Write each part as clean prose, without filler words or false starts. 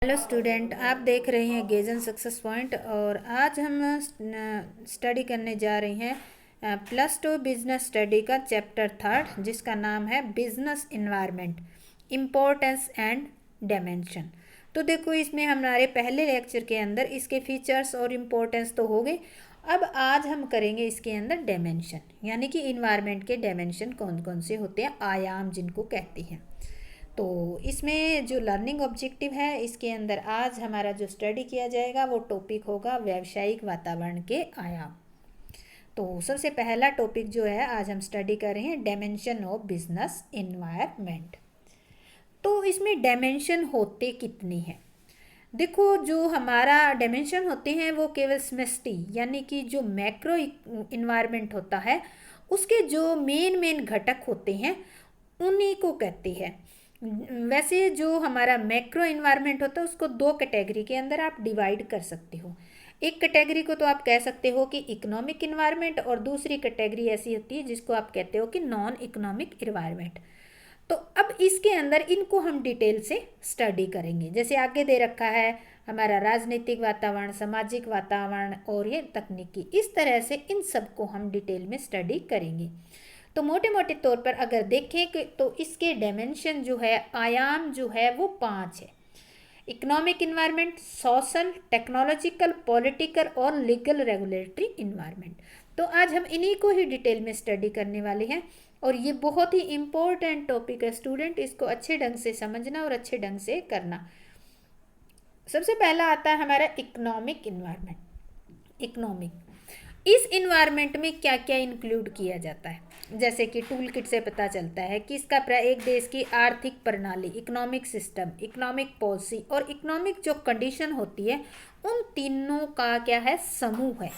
Hello student, आप देख रहे हैं गेजन सक्सेस पॉइंट। और आज हम स्टडी करने जा रहे हैं +2 बिजनेस स्टडी का चैप्टर 3 जिसका नाम है business environment, importance and dimension. तो देखो, इसमें हमारे पहले लेक्चर के अंदर इसके फीचर्स और इम्पोर्टेंस तो हो गए। अब आज हम करेंगे इसके अंदर डायमेंशन, यानी कि इन्वायरमेंट के डायमेंशन कौन कौन से होते हैं, आयाम जिनको कहते हैं। तो इसमें जो लर्निंग ऑब्जेक्टिव है, इसके अंदर आज हमारा जो स्टडी किया जाएगा वो टॉपिक होगा व्यावसायिक वातावरण के आयाम। तो सबसे पहला टॉपिक जो है आज हम स्टडी कर रहे हैं डायमेंशन ऑफ बिजनेस इन्वायरमेंट। तो इसमें डायमेंशन होते कितनी हैं? देखो, जो हमारा डायमेंशन होते हैं वो केवल समष्टि यानी कि जो मैक्रो इन्वायरमेंट होता है उसके जो मेन घटक होते हैं उन्हीं को कहते हैं। वैसे जो हमारा मैक्रो इन्वायरमेंट होता है उसको 2 कैटेगरी के अंदर आप डिवाइड कर सकते हो। एक कैटेगरी को तो आप कह सकते हो कि इकोनॉमिक इन्वायरमेंट, और दूसरी कैटेगरी ऐसी होती है जिसको आप कहते हो कि नॉन इकोनॉमिक इन्वायरमेंट। तो अब इसके अंदर इनको हम डिटेल से स्टडी करेंगे। जैसे आगे दे रखा है हमारा राजनीतिक वातावरण, सामाजिक वातावरण और ये तकनीकी, इस तरह से इन सबको हम डिटेल में स्टडी करेंगे। तो मोटे मोटे तौर पर अगर देखें कि तो इसके डायमेंशन जो है, आयाम जो है वो 5 है। Economic environment, social, technological, political और लीगल रेगुलेटरी इन्वायरमेंट। तो आज हम इन्हीं को ही डिटेल में स्टडी करने वाले हैं और ये बहुत ही इम्पोर्टेंट टॉपिक है स्टूडेंट, इसको अच्छे ढंग से समझना और अच्छे ढंग से करना। सबसे पहला आता है हमारा इकोनॉमिक इन्वायरमेंट। इकोनॉमिक, इस इन्वायरमेंट में क्या क्या इंक्लूड किया जाता है? जैसे कि टूल किट से पता चलता है कि इसका एक देश की आर्थिक प्रणाली, इकोनॉमिक सिस्टम, इकोनॉमिक पॉलिसी और इकोनॉमिक जो कंडीशन होती है उन तीनों का क्या है, समूह है।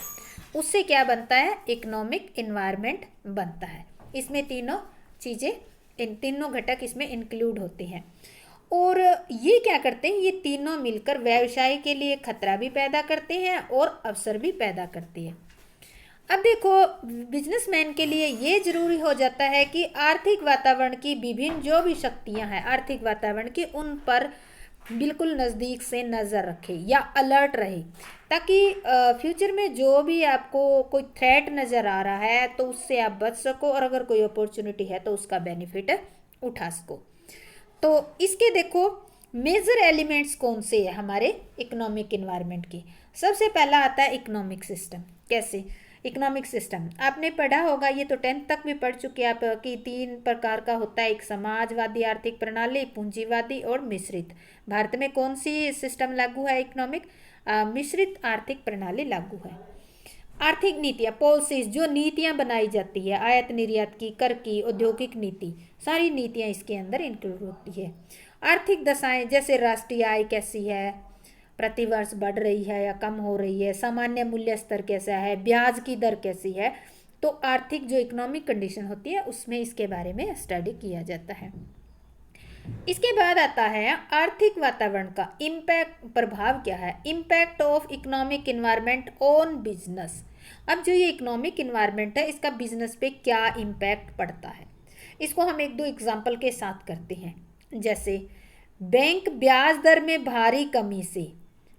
उससे क्या बनता है, इकोनॉमिक इन्वायरमेंट बनता है। इसमें तीनों चीज़ें, इन तीनों घटक इसमें इंक्लूड होते हैं। और ये क्या करते हैं, ये तीनों मिलकर व्यवसाय के लिए खतरा भी पैदा करते हैं और अवसर भी पैदा करते हैं। अब देखो, बिजनेसमैन के लिए ये जरूरी हो जाता है कि आर्थिक वातावरण की विभिन्न जो भी शक्तियां हैं आर्थिक वातावरण की, उन पर बिल्कुल नज़दीक से नज़र रखे या अलर्ट रहे, ताकि फ्यूचर में जो भी आपको कोई थ्रेट नज़र आ रहा है तो उससे आप बच सको, और अगर कोई अपॉर्चुनिटी है तो उसका बेनिफिट उठा सको। तो इसके देखो मेजर एलिमेंट्स कौन से हैं हमारे इकोनॉमिक इन्वायरमेंट के। सबसे पहला आता है इकोनॉमिक सिस्टम। कैसे इकोनॉमिक सिस्टम आपने पढ़ा होगा, ये तो 10th तक भी पढ़ चुके आप, कि 3 प्रकार का होता है, एक समाजवादी आर्थिक प्रणाली, पूंजीवादी और मिश्रित। भारत में कौन सी सिस्टम लागू है इकोनॉमिक? मिश्रित आर्थिक प्रणाली लागू है। आर्थिक नीतियाँ, पॉलिसीज, जो नीतियाँ बनाई जाती है, आयात निर्यात की, कर की, औद्योगिक नीति, सारी नीतियाँ इसके अंदर इंक्लूड होती है। आर्थिक दशाएं, जैसे राष्ट्रीय आय कैसी है, प्रतिवर्ष बढ़ रही है या कम हो रही है, सामान्य मूल्य स्तर कैसा है, ब्याज की दर कैसी है। तो आर्थिक जो इकोनॉमिक कंडीशन होती है उसमें इसके बारे में स्टडी किया जाता है। इसके बाद आता है आर्थिक वातावरण का इम्पैक्ट, प्रभाव क्या है, impact of economic environment on business. अब जो ये इकोनॉमिक इन्वायरमेंट है इसका बिजनेस पे क्या इम्पैक्ट पड़ता है, इसको हम 1-2 एग्जाम्पल के साथ करते हैं। जैसे बैंक ब्याज दर में भारी कमी से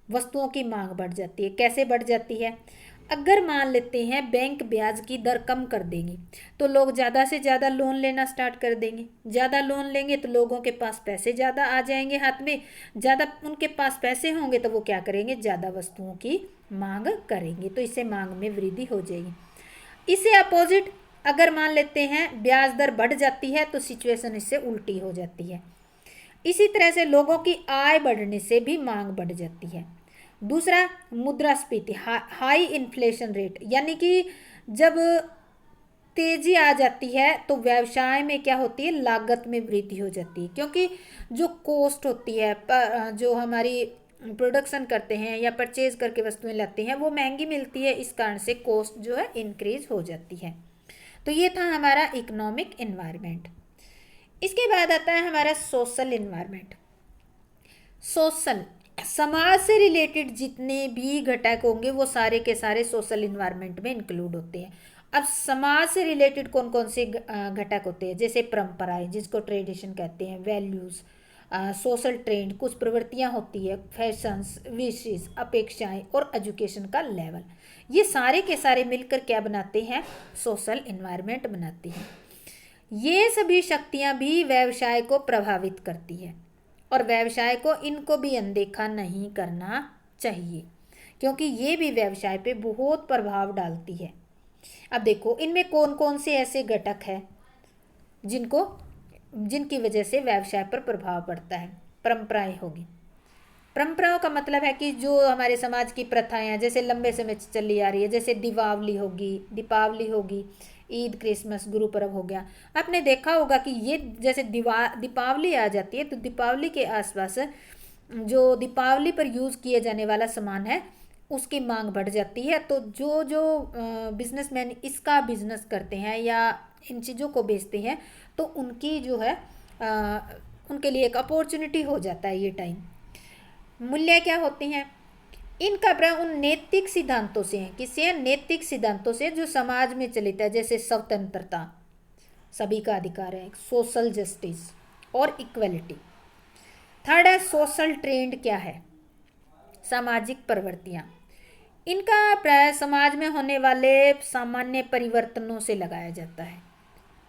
वस्तुओं की मांग बढ़ जाती है। कैसे बढ़ जाती है? अगर मान लेते हैं बैंक ब्याज की दर कम कर देंगी तो लोग ज़्यादा से ज़्यादा लोन लेना स्टार्ट कर देंगे। ज़्यादा लोन लेंगे तो लोगों के पास पैसे ज़्यादा आ जाएंगे हाथ में। ज़्यादा उनके पास पैसे होंगे तो वो क्या करेंगे, ज़्यादा वस्तुओं की मांग करेंगे, तो इससे मांग में वृद्धि हो जाएगी। इससे अपोजिट अगर मान लेते हैं ब्याज दर बढ़ जाती है तो सिचुएशन इससे उल्टी हो जाती है। इसी तरह से लोगों की आय बढ़ने से भी मांग बढ़ जाती है। दूसरा, मुद्रास्फीति, हाई इन्फ्लेशन रेट, यानी कि जब तेजी आ जाती है तो व्यवसाय में क्या होती है, लागत में वृद्धि हो जाती है, क्योंकि जो कॉस्ट होती है, जो हमारी प्रोडक्शन करते हैं या परचेज करके वस्तुएं लाते हैं वो महंगी मिलती है, इस कारण से कॉस्ट जो है इंक्रीज हो जाती है। तो ये था हमारा इकोनॉमिक इन्वायरमेंट। इसके बाद आता है हमारा सोशल इन्वायरमेंट। सोशल, समाज से रिलेटेड जितने भी घटक होंगे वो सारे के सारे सोशल इन्वायरमेंट में इंक्लूड होते हैं। अब समाज से रिलेटेड कौन कौन से घटक होते हैं? जैसे परंपराएं, जिसको ट्रेडिशन कहते हैं, वैल्यूज़, सोशल ट्रेंड, कुछ प्रवृत्तियां होती है, फैशंस, विशेष, अपेक्षाएं और एजुकेशन का लेवल, ये सारे के सारे मिलकर क्या बनाते हैं? सोशल इन्वायरमेंट बनाते हैं। ये सभी शक्तियां भी व्यवसाय को प्रभावित करती है और व्यवसाय को इनको भी अनदेखा नहीं करना चाहिए, क्योंकि ये भी व्यवसाय पे बहुत प्रभाव डालती है। अब देखो इनमें कौन कौन से ऐसे घटक हैं जिनकी वजह से व्यवसाय पर प्रभाव पड़ता है। परंपराएं होगी। परंपराओं का मतलब है कि जो हमारे समाज की प्रथाएं हैं, जैसे लंबे समय से चली आ रही है, जैसे दीपावली होगी, ईद, क्रिसमस, गुरु पर्व हो गया। आपने देखा होगा कि ये जैसे दीपावली आ जाती है तो दीपावली के आसपास जो दीपावली पर यूज़ किए जाने वाला सामान है उसकी मांग बढ़ जाती है। तो जो जो बिजनेसमैन इसका बिजनेस करते हैं या इन चीज़ों को बेचते हैं तो उनकी जो है उनके लिए एक अपॉर्चुनिटी हो जाता है ये टाइम। मूल्य क्या होते हैं? इनका प्रभाव उन नैतिक सिद्धांतों से है। किससे? नैतिक सिद्धांतों से जो समाज में चलित है, जैसे स्वतंत्रता, सभी का अधिकार है, सोशल जस्टिस और इक्वलिटी। थर्ड है सोशल ट्रेंड। क्या है? सामाजिक प्रवृत्तियां। इनका प्राय समाज में होने वाले सामान्य परिवर्तनों से लगाया जाता है,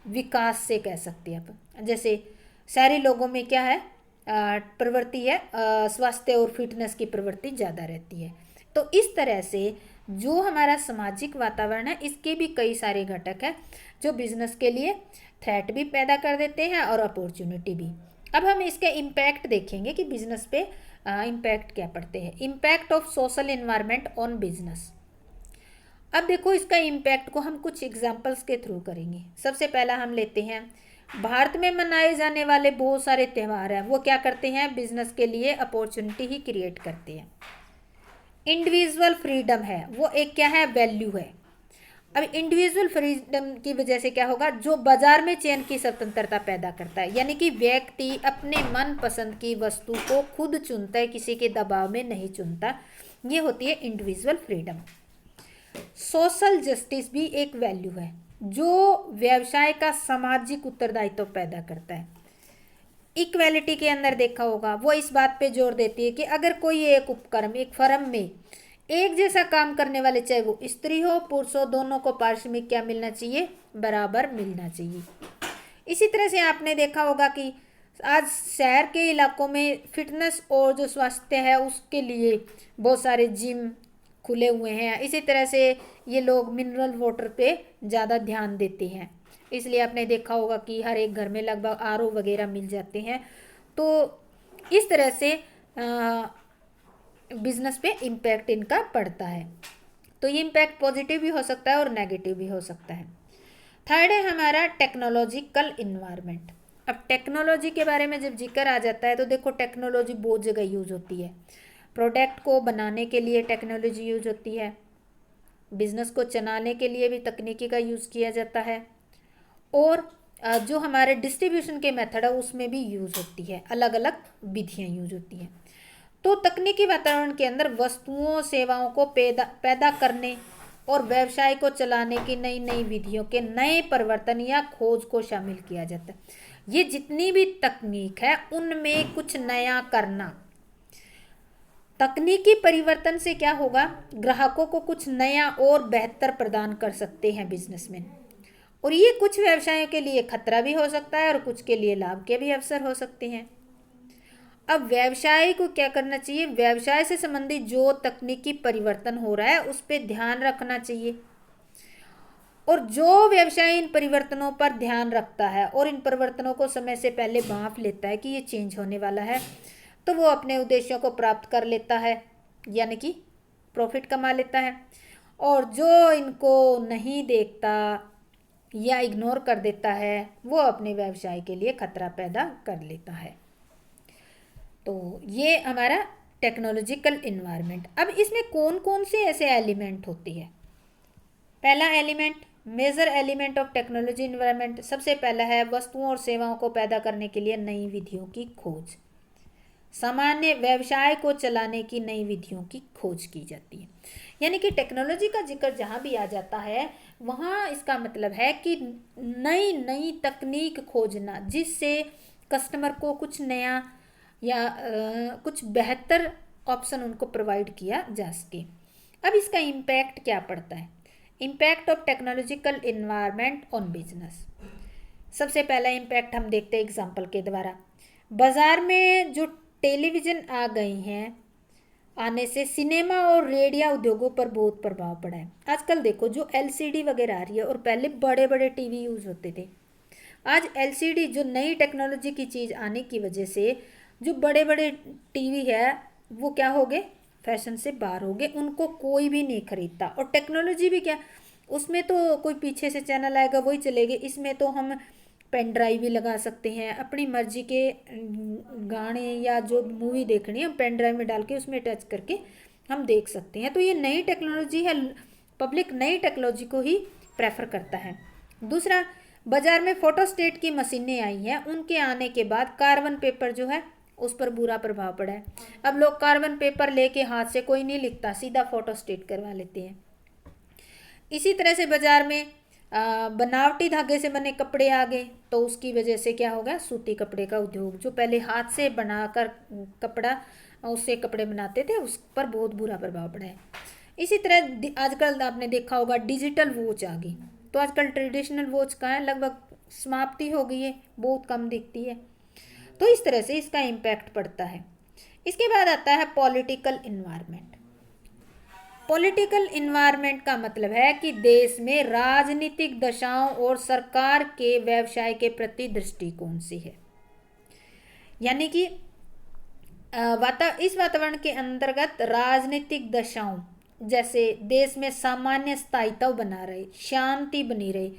विकास से कह सकते हैं आप। जैसे शहरी लोगों में क्या है प्रवृत्ति है, स्वास्थ्य और फिटनेस की प्रवृत्ति ज़्यादा रहती है। तो इस तरह से जो हमारा सामाजिक वातावरण है इसके भी कई सारे घटक हैं जो बिजनेस के लिए थ्रेट भी पैदा कर देते हैं और अपॉर्चुनिटी भी। अब हम इसके इम्पैक्ट देखेंगे कि बिजनेस पे इम्पैक्ट क्या पड़ते हैं। Impact of social environment on business. अब देखो इसका इम्पैक्ट को हम कुछ एग्जाम्पल्स के थ्रू करेंगे। सबसे पहला हम लेते हैं, भारत में मनाए जाने वाले बहुत सारे त्यौहार हैं, वो क्या करते हैं? बिजनेस के लिए अपॉर्चुनिटी ही क्रिएट करते हैं। इंडिविजुअल फ्रीडम है, वो एक क्या है? वैल्यू है। अब इंडिविजुअल फ्रीडम की वजह से क्या होगा? जो बाजार में चयन की स्वतंत्रता पैदा करता है, यानी कि व्यक्ति अपने मन पसंद की वस्तु को खुद चुनता है, किसी के दबाव में नहीं चुनता। ये होती है इंडिविजुअल फ्रीडम। सोशल जस्टिस भी एक वैल्यू है जो व्यवसाय का सामाजिक उत्तरदायित्व पैदा करता है। इक्वेलिटी के अंदर देखा होगा, वो इस बात पे जोर देती है कि अगर कोई एक उपक्रम, एक फर्म में एक जैसा काम करने वाले, चाहे वो स्त्री हो पुरुष हो, दोनों को पारिश्रमिक क्या मिलना चाहिए? बराबर मिलना चाहिए। इसी तरह से आपने देखा होगा कि आज शहर के इलाकों में फिटनेस और जो स्वास्थ्य है उसके लिए बहुत सारे जिम खुले हुए हैं। इसी तरह से ये लोग मिनरल वाटर पे ज़्यादा ध्यान देते हैं, इसलिए आपने देखा होगा कि हर एक घर में लगभग आरओ वगैरह मिल जाते हैं। तो इस तरह से बिजनेस पे इम्पैक्ट इनका पड़ता है। तो ये इम्पैक्ट पॉजिटिव भी हो सकता है और नेगेटिव भी हो सकता है। थर्ड है हमारा टेक्नोलॉजिकल इन्वायरमेंट। अब टेक्नोलॉजी के बारे में जब जिक्र आ जाता है तो देखो टेक्नोलॉजी बहुत जगह यूज होती है। प्रोडक्ट को बनाने के लिए टेक्नोलॉजी यूज होती है, बिजनेस को चलाने के लिए भी तकनीकी का यूज़ किया जाता है, और जो हमारे डिस्ट्रीब्यूशन के मेथड है उसमें भी यूज़ होती है, अलग अलग विधियाँ यूज होती हैं। तो तकनीकी वातावरण के अंदर वस्तुओं सेवाओं को पैदा करने और व्यवसाय को चलाने की नई नई विधियों के नए परिवर्तन या खोज को शामिल किया जाता है। ये जितनी भी तकनीक है उनमें कुछ नया करना। तकनीकी परिवर्तन से क्या होगा? ग्राहकों को कुछ नया और बेहतर प्रदान कर सकते हैं बिजनेसमैन, और ये कुछ व्यवसायों के लिए खतरा भी हो सकता है और कुछ के लिए लाभ के भी अवसर हो सकते हैं। अब व्यवसाय को क्या करना चाहिए? व्यवसाय से संबंधित जो तकनीकी परिवर्तन हो रहा है उस पर ध्यान रखना चाहिए, और जो व्यवसाय इन परिवर्तनों पर ध्यान रखता है और इन परिवर्तनों को समय से पहले भांप लेता है कि ये चेंज होने वाला है, तो वो अपने उद्देश्यों को प्राप्त कर लेता है, यानी कि प्रॉफिट कमा लेता है। और जो इनको नहीं देखता या इग्नोर कर देता है वो अपने व्यवसाय के लिए खतरा पैदा कर लेता है। तो ये हमारा टेक्नोलॉजिकल इन्वायरमेंट। अब इसमें कौन कौन से ऐसे एलिमेंट होते हैं? पहला element, major element of technology environment, सबसे पहला है वस्तुओं और सेवाओं को पैदा करने के लिए नई विधियों की खोज। सामान्य व्यवसाय को चलाने की नई विधियों की खोज की जाती है। यानी कि टेक्नोलॉजी का जिक्र जहाँ भी आ जाता है वहाँ इसका मतलब है कि नई नई तकनीक खोजना जिससे कस्टमर को कुछ नया या कुछ बेहतर ऑप्शन उनको प्रोवाइड किया जा सके। अब इसका इम्पैक्ट क्या पड़ता है? Impact of technological environment on business. सबसे पहला इम्पैक्ट हम देखते हैं एग्जाम्पल के द्वारा। बाजार में जो टेलीविज़न आ गई हैं, आने से सिनेमा और रेडियो उद्योगों पर बहुत प्रभाव पड़ा है। आजकल देखो जो एलसीडी वगैरह आ रही है, और पहले बड़े बड़े टीवी यूज़ होते थे, आज एलसीडी जो नई टेक्नोलॉजी की चीज़ आने की वजह से जो बड़े बड़े टीवी है वो क्या हो गए, फैशन से बाहर हो गए, उनको कोई भी नहीं खरीदता। और टेक्नोलॉजी भी क्या, उसमें तो कोई पीछे से चैनल आएगा वही चलेगी, इसमें तो हम पेन ड्राइव भी लगा सकते हैं, अपनी मर्जी के गाने या जो मूवी देखनी है हम पेन ड्राइव में डाल के उसमें टच करके हम देख सकते हैं। तो ये नई टेक्नोलॉजी है, पब्लिक नई टेक्नोलॉजी को ही प्रेफर करता है। दूसरा, बाजार में फोटोस्टेट की मशीनें आई हैं, उनके आने के बाद कार्बन पेपर जो है उस पर बुरा प्रभाव पड़ा है। अब लोग कार्बन पेपर लेके हाथ से कोई नहीं लिखता, सीधा फोटोस्टेट करवा लेते हैं। इसी तरह से बाजार में बनावटी धागे से बने कपड़े आ गए, तो उसकी वजह से क्या होगा, सूती कपड़े का उद्योग जो पहले हाथ से बनाकर कपड़ा उससे कपड़े बनाते थे उस पर बहुत बुरा प्रभाव पड़ा है। इसी तरह आजकल आपने देखा होगा डिजिटल वॉच आ गई, तो आजकल ट्रेडिशनल वॉच का है लगभग समाप्ति हो गई है, बहुत कम दिखती है। तो इस तरह से इसका इम्पैक्ट पड़ता है। इसके बाद आता है पॉलिटिकल इन्वायरमेंट। पॉलिटिकल इन्वायरमेंट का मतलब है कि देश में राजनीतिक दशाओं और सरकार के व्यवसाय के प्रति दृष्टिकोण से है। यानी कि इस वातावरण के अंतर्गत राजनीतिक दशाओं, जैसे देश में सामान्य स्थायित्व बना रहे, शांति बनी रहे,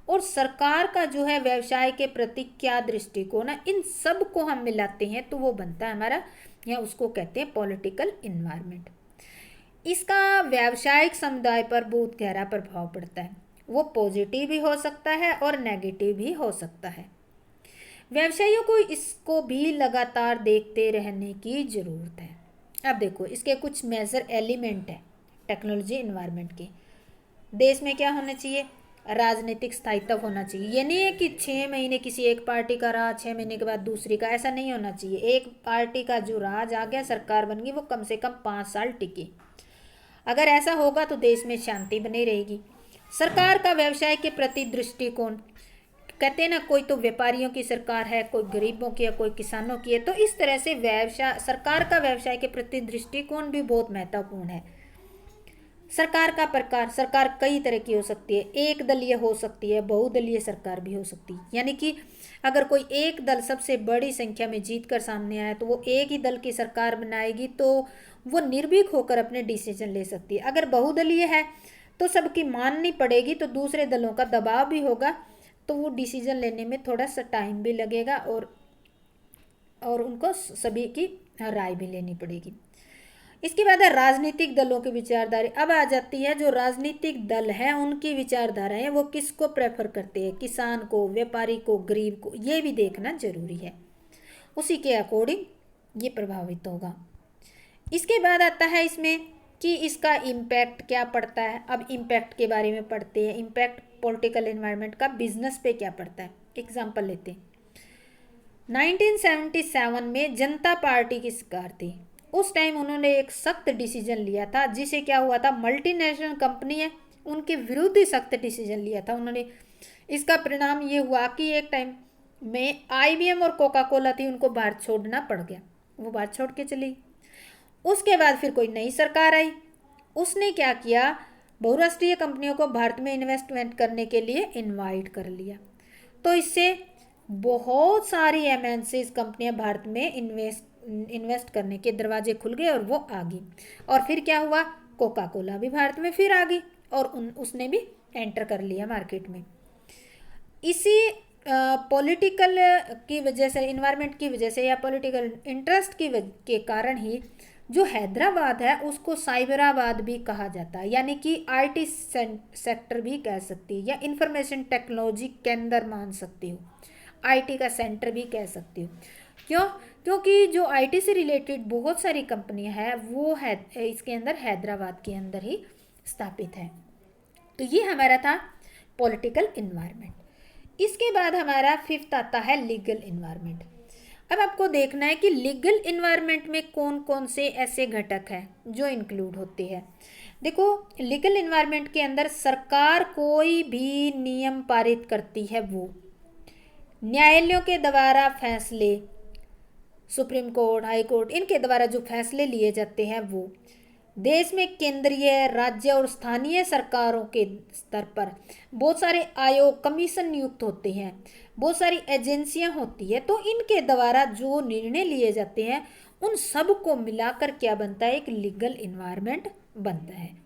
और सरकार का जो है व्यवसाय के प्रति क्या दृष्टिकोण है, इन सब को हम मिलाते हैं तो वो बनता है हमारा, या उसको कहते हैं पॉलिटिकल इन्वायरमेंट। इसका व्यावसायिक समुदाय पर बहुत गहरा प्रभाव पड़ता है। वो पॉजिटिव भी हो सकता है और नेगेटिव भी हो सकता है। व्यवसायियों को इसको भी लगातार देखते रहने की ज़रूरत है। अब देखो इसके कुछ मेजर एलिमेंट है टेक्नोलॉजी इन्वायरमेंट के। देश में क्या होना चाहिए, राजनीतिक स्थायित्व होना चाहिए। ये नहीं है कि 6 महीने किसी एक पार्टी का राज, 6 महीने के बाद दूसरी का, ऐसा नहीं होना चाहिए। एक पार्टी का जो राज आ गया, सरकार बन गई, वो कम से कम 5 साल टिके। अगर ऐसा होगा तो देश में शांति बनी रहेगी। सरकार का व्यवसाय के प्रति दृष्टिकोण, कहते हैं ना, कोई तो व्यापारियों की सरकार है, कोई गरीबों की है, कोई किसानों की है, तो इस तरह से व्यवसाय, सरकार का व्यवसाय के प्रति दृष्टिकोण भी बहुत महत्वपूर्ण है। सरकार का प्रकार, सरकार कई तरह की हो सकती है, एक दलीय हो सकती है, बहुदलीय सरकार भी हो सकती है। यानी कि अगर कोई एक दल सबसे बड़ी संख्या में जीत कर सामने आए तो वो एक ही दल की सरकार बनाएगी, तो वो निर्भीक होकर अपने डिसीजन ले सकती है। अगर बहुदलीय है तो सबकी माननी पड़ेगी, तो दूसरे दलों का दबाव भी होगा, तो वो डिसीजन लेने में थोड़ा सा टाइम भी लगेगा और उनको सभी की राय भी लेनी पड़ेगी। इसके बाद है राजनीतिक दलों की विचारधारा। अब आ जाती है जो राजनीतिक दल हैं उनकी विचारधाराएं, वो किसको प्रेफर करते हैं, किसान को, व्यापारी को, गरीब को, ये भी देखना जरूरी है। उसी के अकॉर्डिंग ये प्रभावित होगा। इसके बाद आता है इसमें कि इसका इम्पैक्ट क्या पड़ता है। अब इम्पैक्ट के बारे में पढ़ते हैं। इम्पैक्ट पॉलिटिकल एनवायरनमेंट का बिजनेस पे क्या पड़ता है। एग्जाम्पल लेते हैं, 1977 में जनता पार्टी की सरकार थी। उस टाइम उन्होंने एक सख्त डिसीजन लिया था, जिसे क्या हुआ था, मल्टीनेशनल कंपनी है उनके विरुद्ध ही सख्त डिसीजन लिया था उन्होंने। इसका परिणाम ये हुआ कि एक टाइम में IBM और कोका कोला थी, उनको भारत छोड़ना पड़ गया, वो भारत छोड़ के चली। उसके बाद फिर कोई नई सरकार आई, उसने क्या किया, बहुराष्ट्रीय कंपनियों को भारत में इन्वेस्टमेंट करने के लिए इनवाइट कर लिया। तो इससे बहुत सारी MNCs कंपनियां भारत में इन्वेस्ट करने के दरवाजे खुल गए और वो आ गई। और फिर क्या हुआ, कोका कोला भी भारत में फिर आ गई और उसने भी एंटर कर लिया मार्केट में। इसी पॉलिटिकल की वजह से, इन्वायरमेंट की वजह से या पॉलिटिकल इंटरेस्ट के कारण ही जो हैदराबाद है उसको साइबराबाद भी कहा जाता है, यानी कि IT सेक्टर भी कह सकती है, या इंफॉर्मेशन टेक्नोलॉजी केंद्र मान सकती हो, IT का सेंटर भी कह सकती हो। क्यों? क्योंकि जो IT से रिलेटेड बहुत सारी कंपनियां हैं वो है इसके अंदर, हैदराबाद के अंदर ही स्थापित है। तो ये हमारा था पॉलिटिकल इन्वायरमेंट। इसके बाद हमारा 5th आता है लीगल इन्वायरमेंट। अब आपको देखना है कि लीगल इन्वायरमेंट में कौन कौन से ऐसे घटक हैं जो इंक्लूड होते हैं। देखो, लीगल इन्वायरमेंट के अंदर सरकार कोई भी नियम पारित करती है, वो न्यायालयों के द्वारा फैसले, सुप्रीम कोर्ट, हाई कोर्ट, इनके द्वारा जो फैसले लिए जाते हैं, वो देश में केंद्रीय, राज्य और स्थानीय सरकारों के स्तर पर बहुत सारे आयोग, कमीशन नियुक्त होते हैं, बहुत सारी एजेंसियां होती है, तो इनके द्वारा जो निर्णय लिए जाते हैं उन सब को मिलाकर क्या बनता है, एक लीगल इन्वायरमेंट बनता है।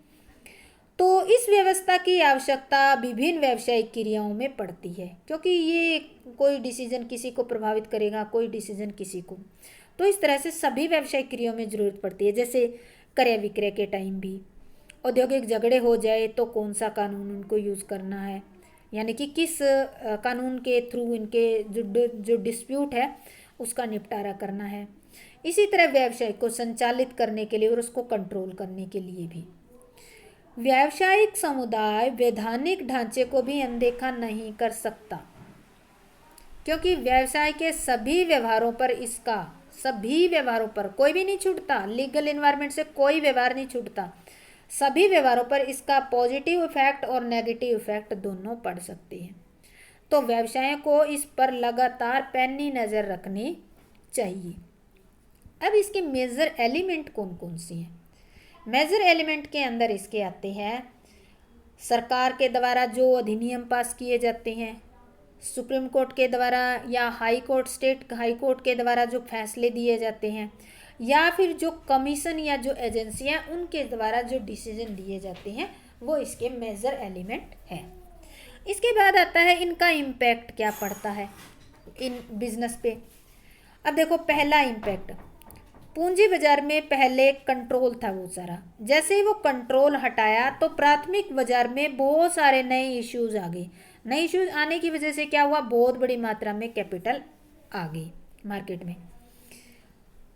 तो इस व्यवस्था की आवश्यकता विभिन्न व्यावसायिक क्रियाओं में पड़ती है, क्योंकि ये कोई डिसीजन किसी को प्रभावित करेगा, कोई डिसीजन किसी को, तो इस तरह से सभी व्यावसायिक क्रियाओं में जरूरत पड़ती है। जैसे क्रय विक्रय के टाइम भी औद्योगिक झगड़े हो जाए तो कौन सा कानून उनको यूज़ करना है, यानी कि किस कानून के थ्रू इनके जो डिस्प्यूट है उसका निपटारा करना है। इसी तरह व्यवसाय को संचालित करने के लिए और उसको कंट्रोल करने के लिए भी व्यावसायिक समुदाय वैधानिक ढांचे को भी अनदेखा नहीं कर सकता, क्योंकि व्यवसाय के सभी व्यवहारों पर कोई भी नहीं छूटता। लीगल इन्वायरमेंट से कोई व्यवहार नहीं छूटता, सभी व्यवहारों पर इसका पॉजिटिव इफेक्ट और नेगेटिव इफेक्ट दोनों पड़ सकते हैं। तो व्यवसायों को इस पर लगातार पैनी नज़र रखनी चाहिए। अब इसके मेजर एलिमेंट कौन कौन से हैं? मेजर एलिमेंट के अंदर इसके आते हैं सरकार के द्वारा जो अधिनियम पास किए जाते हैं, सुप्रीम कोर्ट के द्वारा या high court, state high court के द्वारा जो फैसले दिए जाते हैं, या फिर जो कमीशन या जो एजेंसियां उनके द्वारा जो डिसीजन लिए जाते हैं, वो इसके मेजर एलिमेंट है। इसके बाद आता है इनका इम्पैक्ट क्या पड़ता है इन बिजनेस पे। अब देखो, पहला इम्पैक्ट, पूंजी बाजार में पहले कंट्रोल था वो सारा, जैसे ही वो कंट्रोल हटाया तो प्राथमिक बाजार में बहुत सारे नए इश्यूज आ गए। नए इश्यूज आने की वजह से क्या हुआ, बहुत बड़ी मात्रा में कैपिटल आ गई मार्केट में।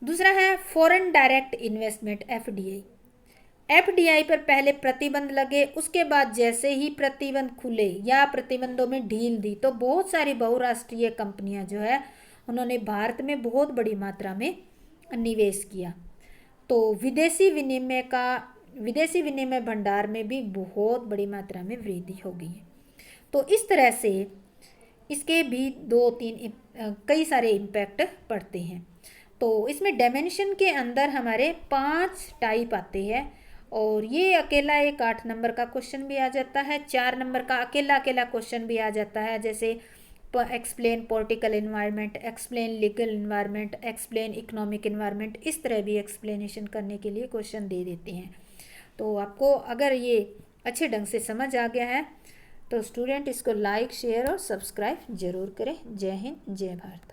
दूसरा है foreign direct investment, FDI. FDI पर पहले प्रतिबंध लगे, उसके बाद जैसे ही प्रतिबंध खुले या प्रतिबंधों में ढील दी तो बहुत सारी बहुराष्ट्रीय कंपनियां जो है उन्होंने भारत में बहुत बड़ी मात्रा में निवेश किया। तो विदेशी विनिमय भंडार में भी बहुत बड़ी मात्रा में वृद्धि हो गई है। तो इस तरह से इसके भी कई सारे इम्पैक्ट पड़ते हैं। तो इसमें डायमेंशन के अंदर हमारे 5 टाइप आते हैं, और ये अकेला एक 8 नंबर का क्वेश्चन भी आ जाता है, 4 नंबर का अकेला क्वेश्चन भी आ जाता है, जैसे explain political environment, explain legal environment, explain economic environment, इस तरह भी एक्सप्लेनेशन करने के लिए क्वेश्चन दे देते हैं। तो आपको अगर ये अच्छे ढंग से समझ आ गया है तो स्टूडेंट इसको लाइक, शेयर और सब्सक्राइब जरूर करें। जय हिंद, जय भारत।